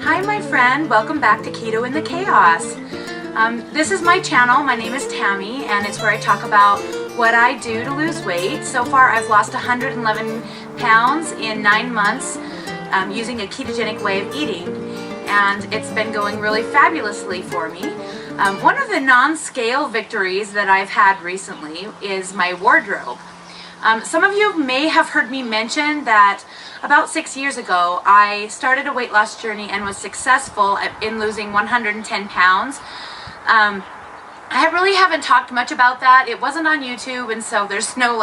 Hi my friend, welcome back to Keto in the Chaos. This is my channel, my name is Tammy, and it's where I talk about what I do to lose weight. So far I've lost 111 pounds in 9 months using a ketogenic way of eating, and it's been going really fabulously for me. One of the non-scale victories that I've had recently is my wardrobe. Some of you may have heard me mention that about 6 years ago I started a weight loss journey and was successful in losing 110 pounds. I really haven't talked much about that. It wasn't on YouTube, and so there's no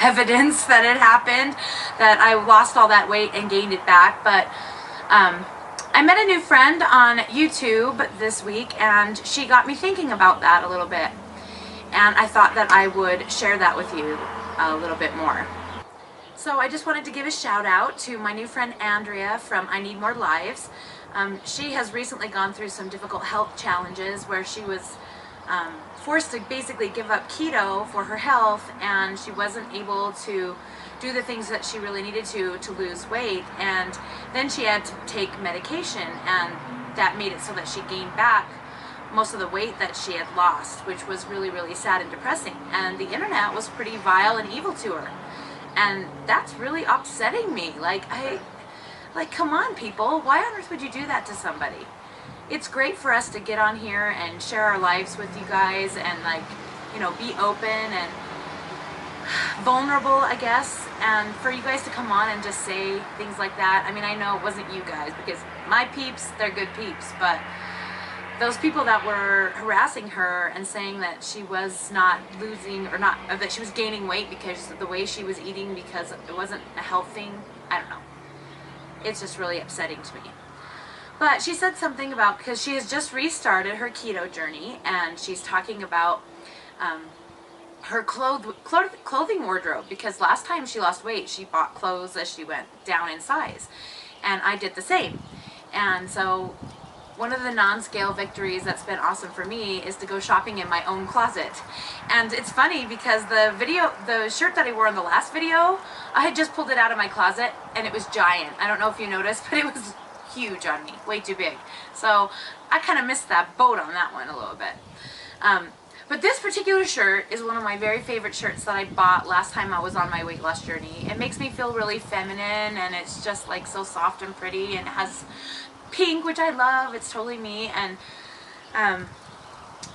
evidence that it happened, that I lost all that weight and gained it back. But I met a new friend on YouTube this week, and she got me thinking about that a little bit, and I thought that I would share that with you a little bit more. So I just wanted to give a shout out to my new friend Andrea from I Need More Lives. She has recently gone through some difficult health challenges where she was forced to basically give up keto for her health, and she wasn't able to do the things that she really needed to lose weight, and then she had to take medication, and that made it so that she gained back most of the weight that she had lost, which was really, really sad and depressing. And the internet was pretty vile and evil to her, and that's really upsetting me. Come on people, why on earth would you do that to somebody? It's great for us to get on here and share our lives with you guys and be open and vulnerable, I guess, and for you guys to come on and just say things like that. I mean, I know it wasn't you guys, because my peeps, they're good peeps, but those people that were harassing her and saying that she was not losing, or that she was gaining weight because of the way she was eating, because it wasn't a health thing, I don't know. It's just really upsetting to me. But she said something about, because she has just restarted her keto journey, and she's talking about her clothing wardrobe, because last time she lost weight, she bought clothes as she went down in size, and I did the same. And so one of the non-scale victories that's been awesome for me is to go shopping in my own closet. And it's funny because the shirt that I wore in the last video, I had just pulled it out of my closet and it was giant. I don't know if you noticed, but it was huge on me, way too big. So I kind of missed that boat on that one a little bit. But this particular shirt is one of my very favorite shirts that I bought last time I was on my weight loss journey. It makes me feel really feminine, and it's just so soft and pretty, and it has pink, which I love. It's totally me. And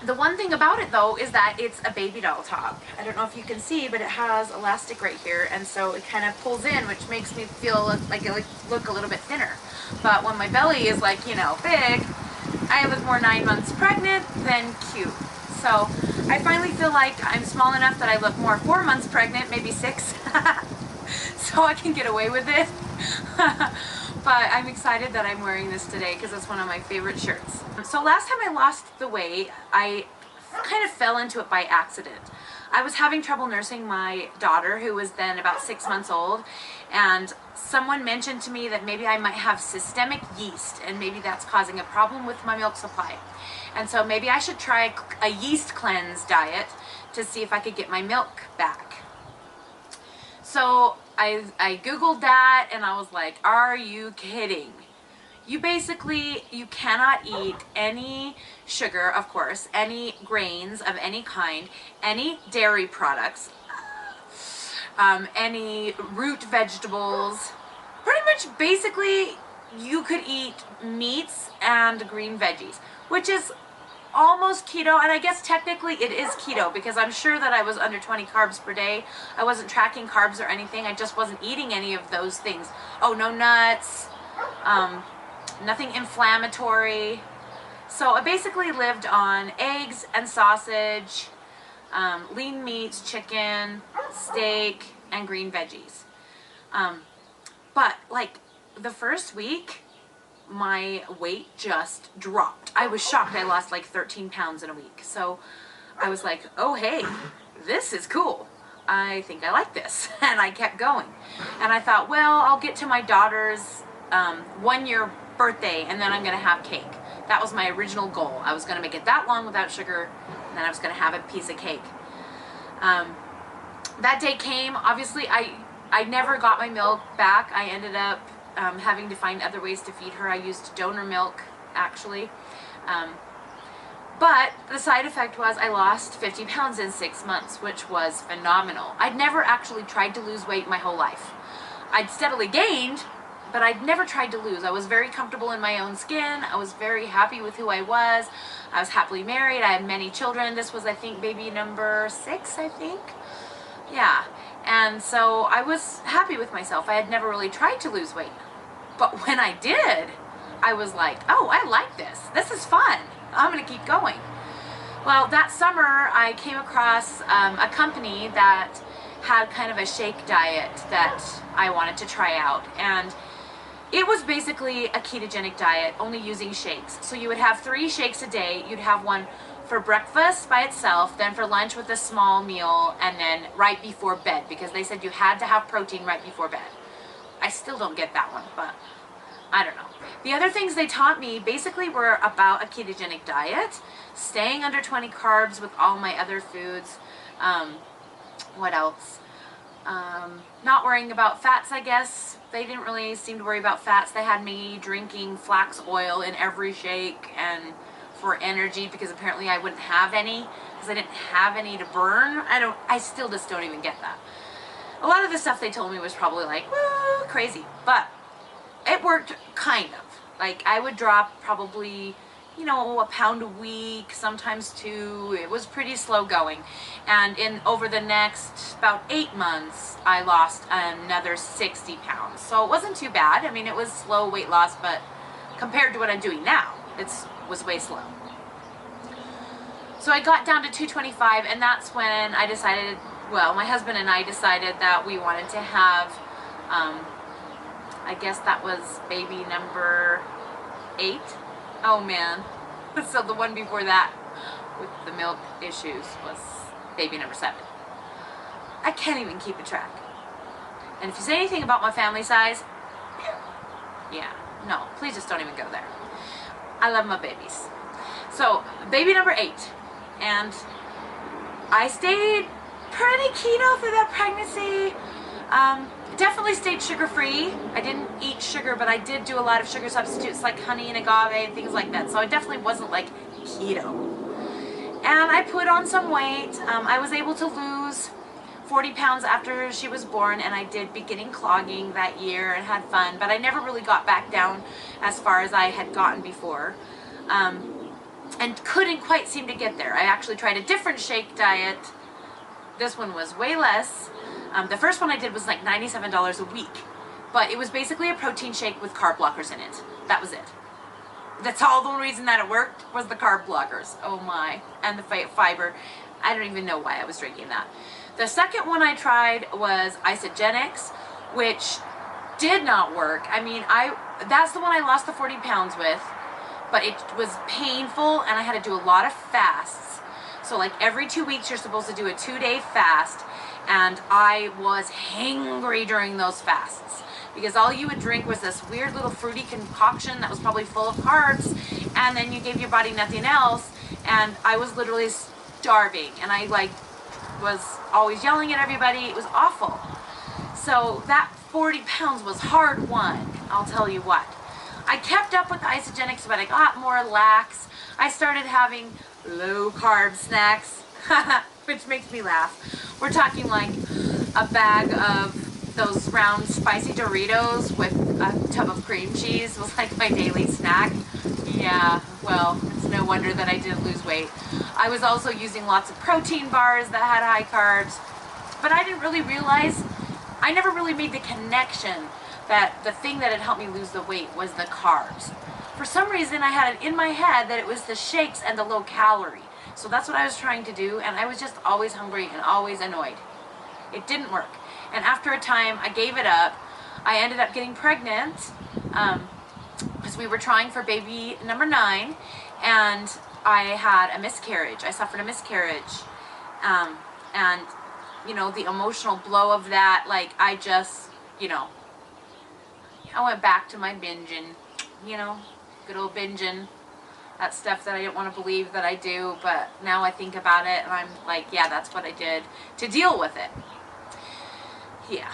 the one thing about it though is that it's a baby doll top. I don't know if you can see, but it has elastic right here, and so it kind of pulls in, which makes me feel like it look a little bit thinner. But when my belly is big, I look more 9 months pregnant than cute. So I finally feel like I'm small enough that I look more 4 months pregnant, maybe 6, so I can get away with it. But I'm excited that I'm wearing this today because it's one of my favorite shirts. So last time I lost the weight, I kind of fell into it by accident. I was having trouble nursing my daughter, who was then about 6 months old, and someone mentioned to me that maybe I might have systemic yeast, and maybe that's causing a problem with my milk supply. And so maybe I should try a yeast cleanse diet to see if I could get my milk back. So I googled that, and I was like, are you kidding? You cannot eat any sugar, of course, any grains of any kind, any dairy products, any root vegetables. Pretty much basically you could eat meats and green veggies, which is almost keto, and I guess technically it is keto because I'm sure that I was under 20 carbs per day. I wasn't tracking carbs or anything. I just wasn't eating any of those things. Oh, no nuts, nothing inflammatory. So I basically lived on eggs and sausage, lean meats, chicken, steak, and green veggies. But the first week, my weight just dropped. I was shocked. I lost 13 pounds in a week. So I was like, oh hey, this is cool. I think I like this. And I kept going. And I thought, well, I'll get to my daughter's 1-year birthday and then I'm going to have cake. That was my original goal. I was going to make it that long without sugar, and then I was going to have a piece of cake. That day came. Obviously, I never got my milk back. I ended up having to find other ways to feed her. I used donor milk, actually. But the side effect was I lost 50 pounds in 6 months, which was phenomenal. I'd never actually tried to lose weight my whole life. I'd steadily gained, but I'd never tried to lose. I was very comfortable in my own skin. I was very happy with who I was. I was happily married. I had many children. This was, I think, baby number 6, I think. Yeah. And so I was happy with myself. I had never really tried to lose weight. But when I did, I was like, oh, I like this. This is fun. I'm going to keep going. Well, that summer I came across a company that had kind of a shake diet that I wanted to try out. And it was basically a ketogenic diet, only using shakes. So you would have 3 shakes a day. You'd have one for breakfast by itself, then for lunch with a small meal, and then right before bed, because they said you had to have protein right before bed. I still don't get that one, but I don't know. The other things they taught me basically were about a ketogenic diet, staying under 20 carbs with all my other foods. What else? Not worrying about fats, I guess. They didn't really seem to worry about fats. They had me drinking flax oil in every shake and for energy, because apparently I wouldn't have any because I didn't have any to burn. I still just don't even get that. A lot of the stuff they told me was probably like, woo, crazy, but it worked kind of. Like I would drop probably, you know, a pound a week, sometimes 2. It was pretty slow going. And over the next about 8 months, I lost another 60 pounds. So it wasn't too bad. I mean, it was slow weight loss, but compared to what I'm doing now, it was way slow. So I got down to 225, and that's when I decided, well, my husband and I decided that we wanted to have, I guess that was baby number 8. Oh man. So the one before that with the milk issues was baby number 7. I can't even keep a track. And if you say anything about my family size, yeah, no, please just don't even go there. I love my babies. So baby number 8, and I stayed pretty keto through that pregnancy. Definitely stayed sugar-free. I didn't eat sugar, but I did do a lot of sugar substitutes like honey and agave and things like that. So I definitely wasn't like keto. And I put on some weight. I was able to lose 40 pounds after she was born, and I did beginning clogging that year and had fun, but I never really got back down as far as I had gotten before. And couldn't quite seem to get there. I actually tried a different shake diet. This one was way less. The first one I did was like $97 a week, but it was basically a protein shake with carb blockers in it. That was it. That's all the reason that it worked, was the carb blockers. Oh my. And the fiber. I don't even know why I was drinking that. The second one I tried was isogenics, which did not work. I mean, that's the one I lost the 40 pounds with, but it was painful and I had to do a lot of fasts. So like every 2 weeks you're supposed to do a 2-day fast, and I was hangry during those fasts because all you would drink was this weird little fruity concoction that was probably full of carbs, and then you gave your body nothing else, and I was literally starving, and I like was always yelling at everybody. It was awful. So that 40 pounds was hard won, I'll tell you what. I kept up with the isogenics, but I got more lax. I started having low carb snacks, which makes me laugh. We're talking like a bag of those round spicy Doritos with a tub of cream cheese was like my daily snack. Yeah, well, it's no wonder that I didn't lose weight. I was also using lots of protein bars that had high carbs, but I didn't really realize, I never really made the connection that the thing that had helped me lose the weight was the carbs. For some reason, I had it in my head that it was the shakes and the low calorie. So that's what I was trying to do, and I was just always hungry and always annoyed. It didn't work. And after a time, I gave it up. I ended up getting pregnant because we were trying for baby number 9, and I had a miscarriage. I suffered a miscarriage. And, you know, the emotional blow of that, like, I just, you know, I went back to my binging, you know, good old binging. That stuff that I didn't want to believe that I do, but now I think about it and I'm like, yeah, that's what I did to deal with it. Yeah.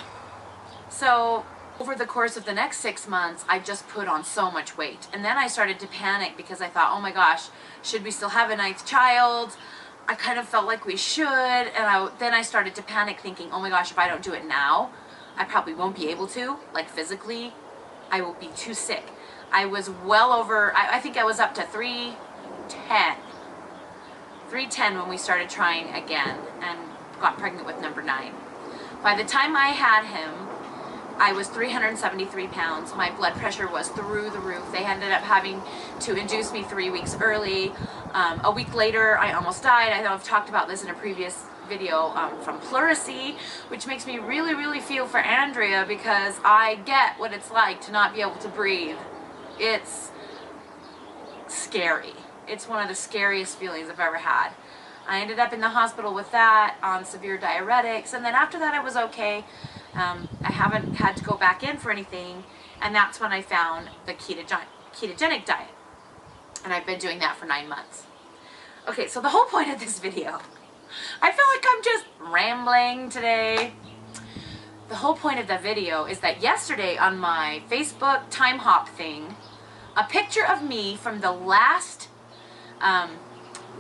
So Over the course of the next 6 months, I just put on so much weight. And then I started to panic because I thought, oh my gosh, should we still have a 9th child? I kind of felt like we should. And then I started to panic thinking, oh my gosh, if I don't do it now, I probably won't be able to, like physically. I will be too sick. I was well over, I think I was up to 310. 310 when we started trying again and got pregnant with number 9. By the time I had him, I was 373 pounds. My blood pressure was through the roof. They ended up having to induce me 3 weeks early. A week later, I almost died. I know I've talked about this in a previous video from pleurisy, which makes me really, really feel for Andrea because I get what it's like to not be able to breathe. It's scary. It's one of the scariest feelings I've ever had. I ended up in the hospital with that on severe diuretics, and then after that I was okay. I haven't had to go back in for anything, and that's when I found the ketogenic diet, and I've been doing that for 9 months. Okay, so the whole point of this video, I feel like I'm just rambling today. The whole point of the video is that yesterday on my Facebook time hop thing, a picture of me from the last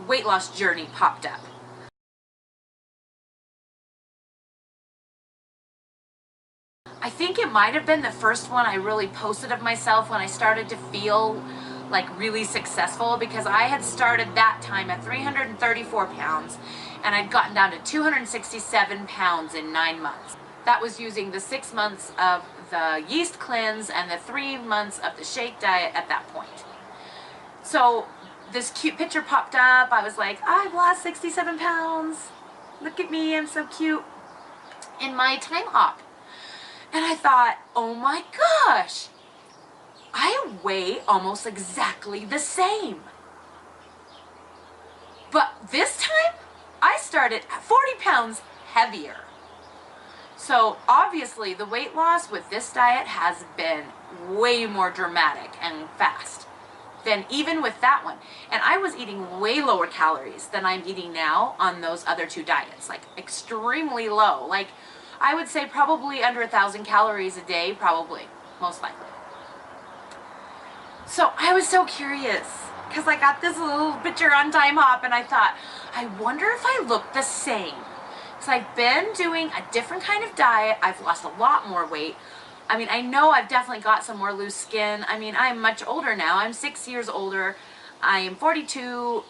weight loss journey popped up. I think it might have been the first one I really posted of myself when I started to feel like really successful, because I had started that time at 334 pounds and I'd gotten down to 267 pounds in 9 months. That was using the 6 months of the yeast cleanse and the 3 months of the shake diet at that point. So this cute picture popped up. I was like, I've lost 67 pounds. Look at me, I'm so cute in my time hop. And I thought, oh my gosh, I weigh almost exactly the same. But this time, I started at 40 pounds heavier. So obviously the weight loss with this diet has been way more dramatic and fast than even with that one. And I was eating way lower calories than I'm eating now on those other 2 diets, like extremely low. Like I would say probably under 1,000 calories a day, probably, most likely. So I was so curious because I got this little picture on Time Hop and I thought, I wonder if I look the same. Because I've been doing a different kind of diet. I've lost a lot more weight. I mean, I know I've definitely got some more loose skin. I mean, I'm much older now. I'm 6 years older. I am 42.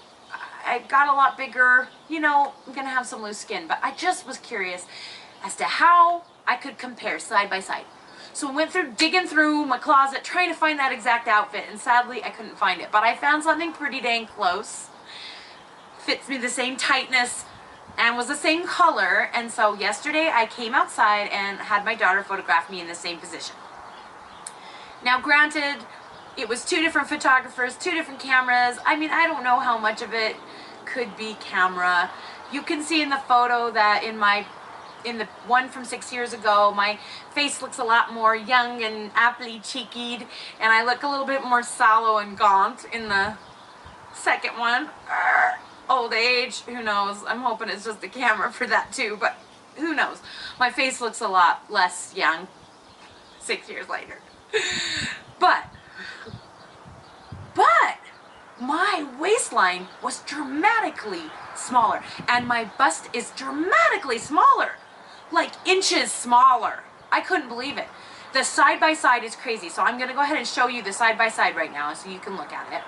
I got a lot bigger. You know, I'm going to have some loose skin. But I just was curious as to how I could compare side by side. So I went through digging through my closet trying to find that exact outfit, and sadly I couldn't find it. But I found something pretty dang close. Fits me the same tightness and was the same color. And so yesterday I came outside and had my daughter photograph me in the same position. Now granted, it was 2 different photographers, 2 different cameras. I mean, I don't know how much of it could be camera. You can see in the photo that in the one from 6 years ago, my face looks a lot more young and aptly cheekied, and I look a little bit more sallow and gaunt in the second one. Old age, who knows? I'm hoping it's just the camera for that too, but who knows? My face looks a lot less young 6 years later. But my waistline was dramatically smaller, and my bust is dramatically smaller. Like inches smaller. I couldn't believe it. The side by side is crazy. So I'm going to go ahead and show you the side by side right now so you can look at it.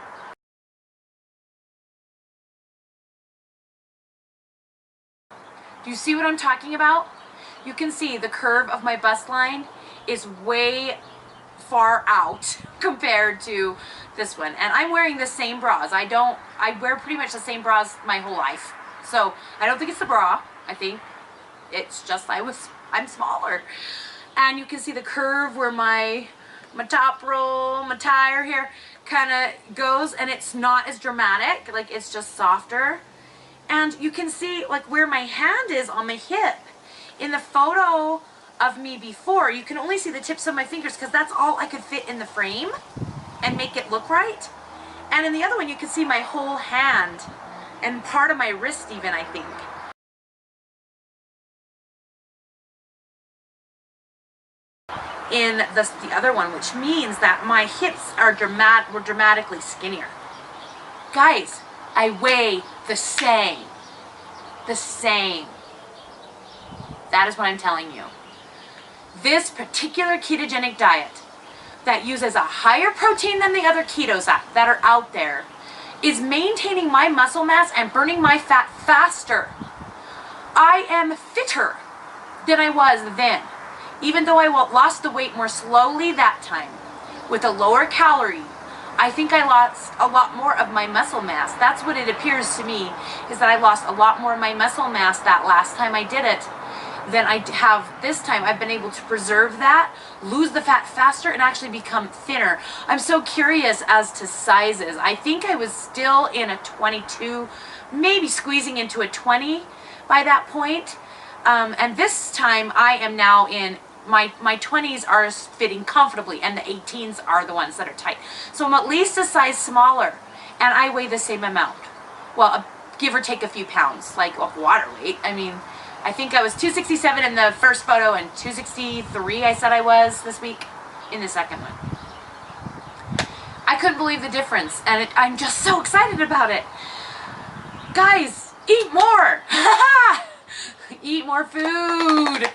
Do you see what I'm talking about? You can see the curve of my bust line is way far out compared to this one. And I'm wearing the same bras. I wear pretty much the same bras my whole life. So I don't think it's the bra. I think it's just I'm smaller. And you can see the curve where my top roll, my tire here kind of goes, and it's not as dramatic, like it's just softer. And you can see like where my hand is on my hip. In the photo of me before, you can only see the tips of my fingers because that's all I could fit in the frame and make it look right. And in the other one, you can see my whole hand and part of my wrist even, I think. in the other one, which means that my hips were dramatically skinnier. Guys, I weigh the same. The same. That is what I'm telling you. This particular ketogenic diet that uses a higher protein than the other ketos that are out there is maintaining my muscle mass and burning my fat faster. I am fitter than I was then, even though I lost the weight more slowly that time with a lower calorie. I think I lost a lot more of my muscle mass. That's what it appears to me, is that I lost a lot more of my muscle mass that last time I did it than I have this time. I've been able to preserve that, lose the fat faster, and actually become thinner. I'm so curious as to sizes. I think I was still in a 22, maybe squeezing into a 20 by that point. And this time I am now in my 20s are fitting comfortably, and the 18s are the ones that are tight. So I'm at least a size smaller, and I weigh the same amount. Well, give or take a few pounds, like water weight. I mean, I think I was 267 in the first photo and 263 I said I was this week in the second one. I couldn't believe the difference, and I'm just so excited about it. Guys, eat more! Eat more food!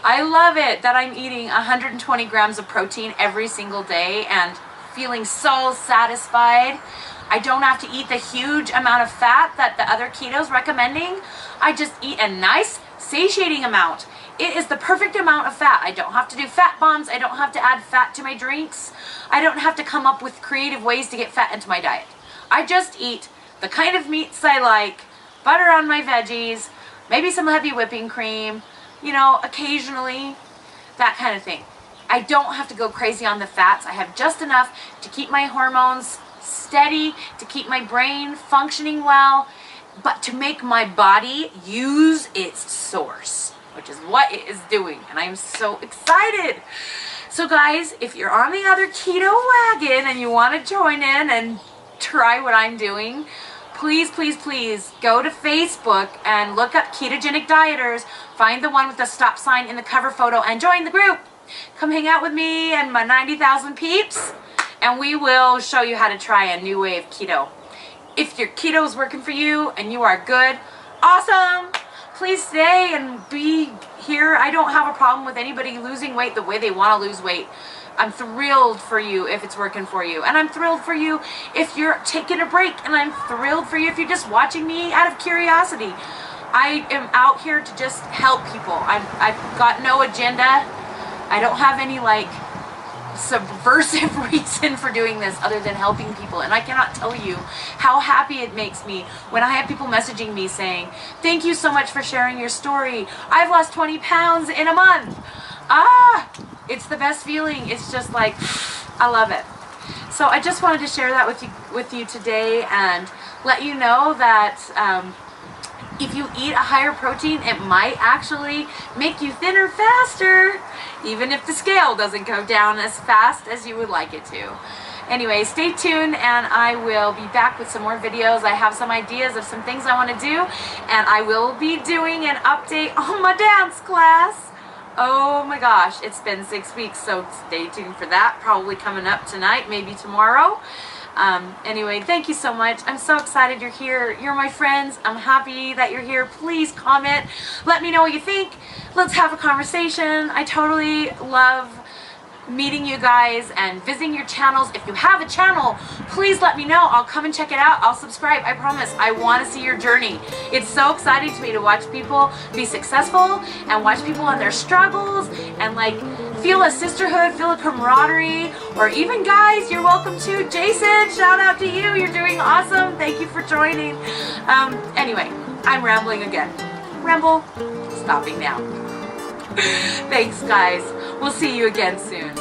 I love it that I'm eating 120 grams of protein every single day and feeling so satisfied. I don't have to eat the huge amount of fat that the other ketos recommending. I just eat a nice satiating amount. It is the perfect amount of fat. I don't have to do fat bombs. I don't have to add fat to my drinks. I don't have to come up with creative ways to get fat into my diet. I just eat the kind of meats I like, butter on my veggies, maybe some heavy whipping cream, you know, occasionally, that kind of thing. I don't have to go crazy on the fats. I have just enough to keep my hormones steady, to keep my brain functioning well, but to make my body use its source, which is what it is doing, and I'm so excited. So guys, if you're on the other keto wagon and you want to join in and try what I'm doing, please, please, please go to Facebook and look up Ketogenic Dieters, find the one with the stop sign in the cover photo, and join the group. Come hang out with me and my 90,000 peeps, and we will show you how to try a new way of keto. If your keto is working for you and you are good, awesome! Please stay and be here. I don't have a problem with anybody losing weight the way they want to lose weight. I'm thrilled for you if it's working for you. And I'm thrilled for you if you're taking a break. And I'm thrilled for you if you're just watching me out of curiosity. I am out here to just help people. I've got no agenda. I don't have any like subversive reason for doing this other than helping people. And I cannot tell you how happy it makes me when I have people messaging me saying, thank you so much for sharing your story. I've lost 20 pounds in a month. It's the best feeling. It's just like, I love it. So I just wanted to share that with you today and let you know that if you eat a higher protein, it might actually make you thinner faster, even if the scale doesn't go down as fast as you would like it to. Anyway, stay tuned and I will be back with some more videos. I have some ideas of some things I want to do, and I will be doing an update on my dance class. Oh my gosh, it's been 6 weeks, so stay tuned for that. Probably coming up tonight, maybe tomorrow. Anyway, thank you so much. I'm so excited you're here. You're my friends. I'm happy that you're here. Please comment. Let me know what you think. Let's have a conversation. I totally love meeting you guys and visiting your channels. If you have a channel, please let me know. I'll come and check it out. I'll subscribe. I promise. I want to see your journey. It's so exciting to me to watch people be successful and watch people on their struggles and like feel a sisterhood, feel a camaraderie, or even guys, you're welcome to. Jason, shout out to you. You're doing awesome. Thank you for joining. Anyway, I'm rambling again. Ramble. Stopping now. Thanks, guys. We'll see you again soon.